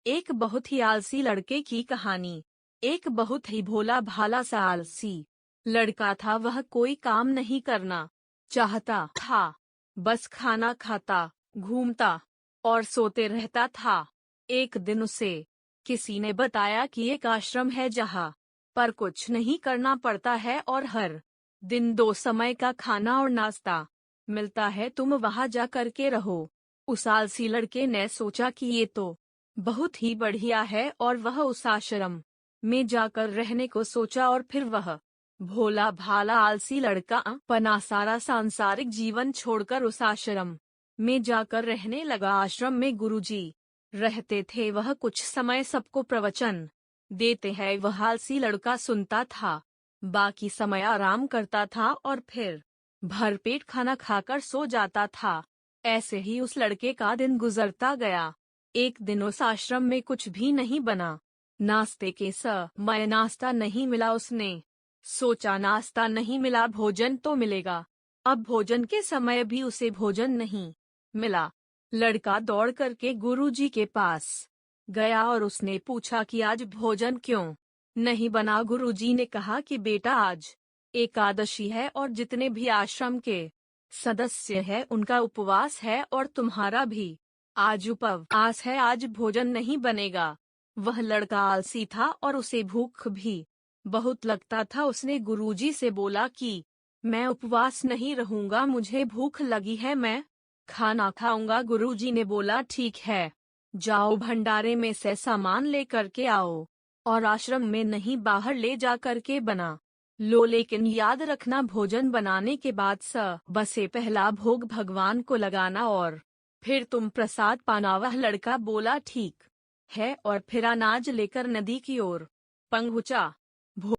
एक बहुत ही आलसी लड़के की कहानी। एक बहुत ही भोला भाला सा आलसी लड़का था। वह कोई काम नहीं करना चाहता था, बस खाना खाता, घूमता और सोते रहता था। एक दिन उसे किसी ने बताया कि एक आश्रम है जहाँ पर कुछ नहीं करना पड़ता है और हर दिन 2 समय का खाना और नाश्ता मिलता है। तुम वहां जा करके रहो। उस आलसी लड़के ने सोचा कि ये तो बहुत ही बढ़िया है और वह उस आश्रम में जाकर रहने को सोचा। और फिर वह भोला भाला आलसी लड़का अपना सारा सांसारिक जीवन छोड़कर उस आश्रम में जाकर रहने लगा। आश्रम में गुरुजी रहते थे। वह कुछ समय सबको प्रवचन देते हैं। वह आलसी लड़का सुनता था, बाकी समय आराम करता था और फिर भरपेट खाना खाकर सो जाता था। ऐसे ही उस लड़के का दिन गुजरता गया। एक दिन उस आश्रम में कुछ भी नहीं बना। नाश्ते के समय नाश्ता नहीं मिला। उसने सोचा नाश्ता नहीं मिला, भोजन तो मिलेगा। अब भोजन के समय भी उसे भोजन नहीं मिला। लड़का दौड़ करके गुरुजी के पास गया और उसने पूछा कि आज भोजन क्यों नहीं बना। गुरुजी ने कहा कि बेटा आज एकादशी है और जितने भी आश्रम के सदस्य हैं उनका उपवास है और तुम्हारा भी आज उपवास है, आज भोजन नहीं बनेगा। वह लड़का आलसी था और उसे भूख भी बहुत लगता था। उसने गुरुजी से बोला कि मैं उपवास नहीं रहूंगा, मुझे भूख लगी है, मैं खाना खाऊंगा। गुरुजी ने बोला ठीक है, जाओ भंडारे में से सामान ले करके आओ और आश्रम में नहीं बाहर ले जा करके बना लो, लेकिन याद रखना भोजन बनाने के बाद सबसे पहला भोग भगवान को लगाना और फिर तुम प्रसाद पाना। वह लड़का बोला ठीक है और फिर अनाज लेकर नदी की ओर पहुंचा।